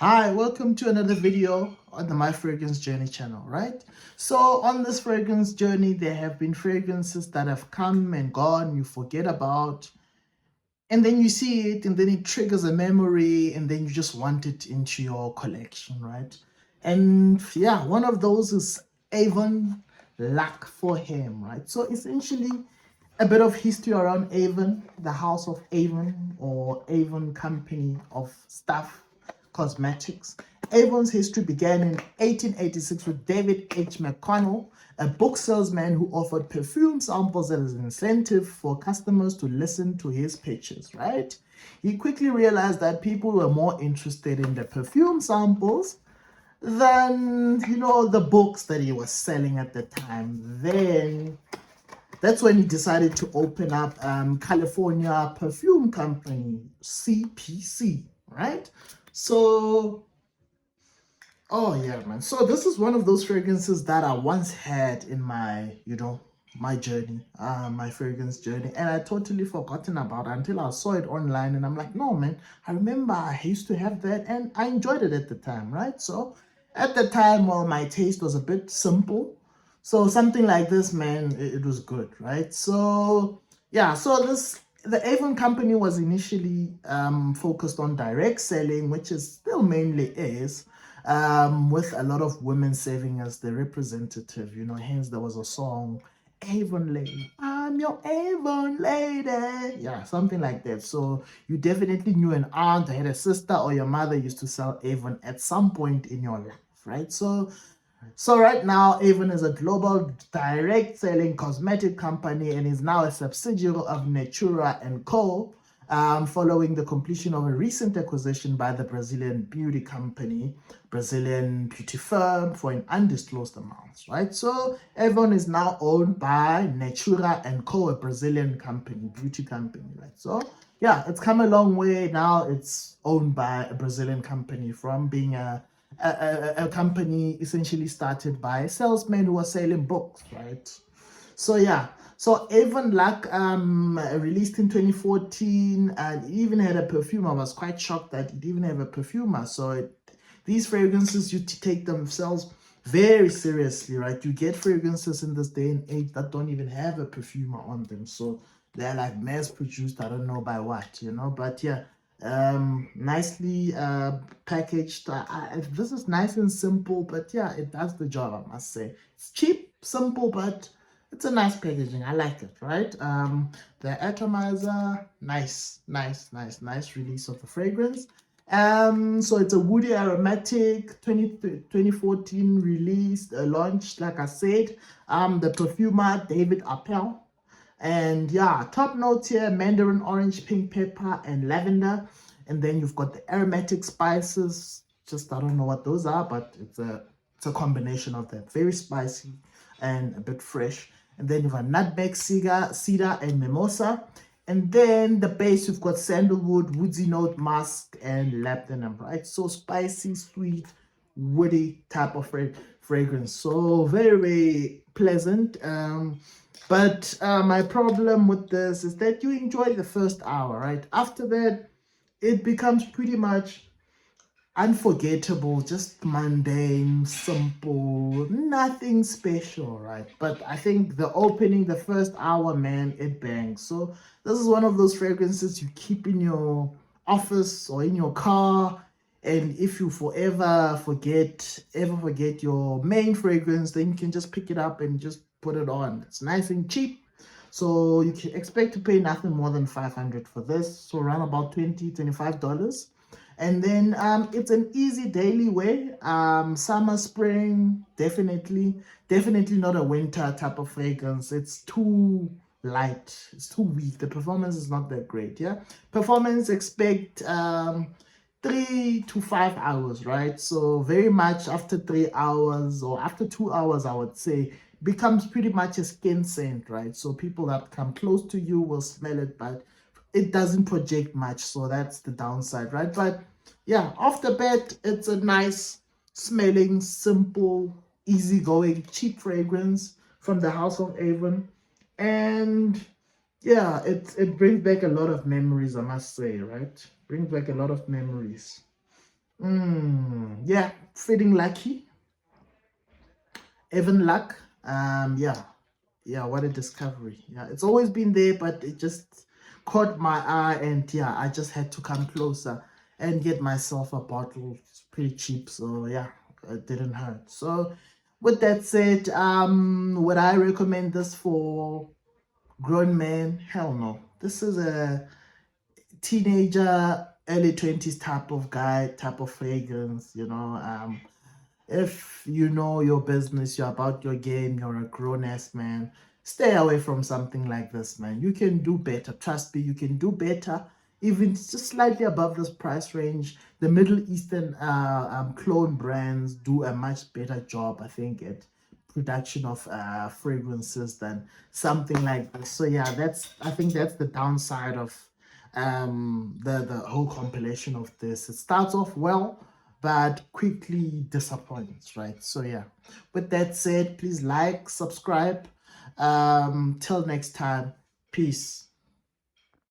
Hi, welcome to another video on the My Fragrance Journey channel, right? So on this fragrance journey, there have been fragrances that have come and gone, you forget about, and then you see it, and then it triggers a memory, and then you just want it into your collection, right? And yeah, one of those is Avon Luck for Him, right? So essentially, a bit of history around Avon, the house of Avon or Avon company of stuff, cosmetics. Avon's history began in 1886 with David H. McConnell, a book salesman who offered perfume samples as an incentive for customers to listen to his pitches, right? He quickly realized that people were more interested in the perfume samples than, the books that he was selling at the time. Then that's when he decided to open up California Perfume Company, CPC, right? So, oh yeah, man. So this is one of those fragrances that I once had in my, my journey, my fragrance journey, and I totally forgotten about it until I saw it online, and I'm like, no, man, I remember I used to have that, and I enjoyed it at the time, right? So at the time, well, my taste was a bit simple, so something like this, man, it was good, right? So yeah, so the Avon company was initially focused on direct selling, which is still mainly is, with a lot of women serving as the representative, hence there was a song, Avon Lady, I'm your Avon Lady. Yeah, something like that. So you definitely knew an aunt, or had a sister, or your mother used to sell Avon at some point in your life, right? So right now, Avon is a global direct selling cosmetic company and is now a subsidiary of Natura & Co. Following the completion of a recent acquisition by the Brazilian beauty company, Brazilian beauty firm, for an undisclosed amount, right? So Avon is now owned by Natura & Co., a Brazilian company, beauty company, right? So yeah, it's come a long way. Now it's owned by a Brazilian company from being a company essentially started by a salesman who was selling books, right? So yeah, so Avon Luck released in 2014, and it even had a perfume. I was quite shocked that it even have a perfumer. So these fragrances, you take themselves very seriously, right? You get fragrances in this day and age that don't even have a perfumer on them, so they're like mass produced. I don't know by what, but yeah, nicely packaged. This is nice and simple, but yeah, it does the job, I must say. It's cheap, simple, but it's a nice packaging. I like it, right? The atomizer, nice release of the fragrance. So it's a woody aromatic 2014 release, launched, like I said. The perfumer David Appel. And yeah, top notes here: mandarin, orange, pink pepper, and lavender. And then you've got the aromatic spices. Just I don't know what those are, but it's a combination of that. Very spicy and a bit fresh. And then you've got nutmeg, cedar, and mimosa. And then the base, you've got sandalwood, woodsy note, musk, and labdanum, right? So spicy, sweet, woody type of fragrance. So very, very pleasant. But my problem with this is that you enjoy the first hour, right? After that, it becomes pretty much unforgettable, just mundane, simple, nothing special, right? But I think the opening, the first hour, man, it bangs. So this is one of those fragrances you keep in your office or in your car, and if you ever forget your main fragrance, then you can just pick it up and just put it on. It's nice and cheap, so you can expect to pay nothing more than 500 for this, so around about $25. And then it's an easy daily wear. Summer, spring, definitely not a winter type of fragrance. It's too light, it's too weak. The performance is not that great. Yeah, performance, expect 3 to 5 hours, right? So very much after 3 hours or after 2 hours, I would say, becomes pretty much a skin scent, right? So people that come close to you will smell it, but it doesn't project much, so that's the downside, right? But yeah, off the bat, it's a nice smelling, simple, easygoing, cheap fragrance from the house of Avon. And yeah, it brings back a lot of memories, I must say, right? Brings back a lot of memories. Yeah, feeling lucky, even luck. Yeah, yeah, what a discovery. Yeah, it's always been there, but it just caught my eye, and yeah, I just had to come closer and get myself a bottle. It's pretty cheap, so yeah, it didn't hurt. So with that said, would I recommend this for grown men? Hell no. This is a teenager, early 20s type of guy, type of fragrance, you know. If you know your business, you're about your game, you're a grown-ass man, stay away from something like this, man. You can do better. Trust me, you can do better. Even just slightly above this price range, the Middle Eastern clone brands do a much better job, I think, at production of fragrances than something like this. So yeah, I think that's the downside of the whole compilation of this. It starts off well, but quickly disappoints, right? So yeah, with that said, please like, subscribe. Till next time, peace.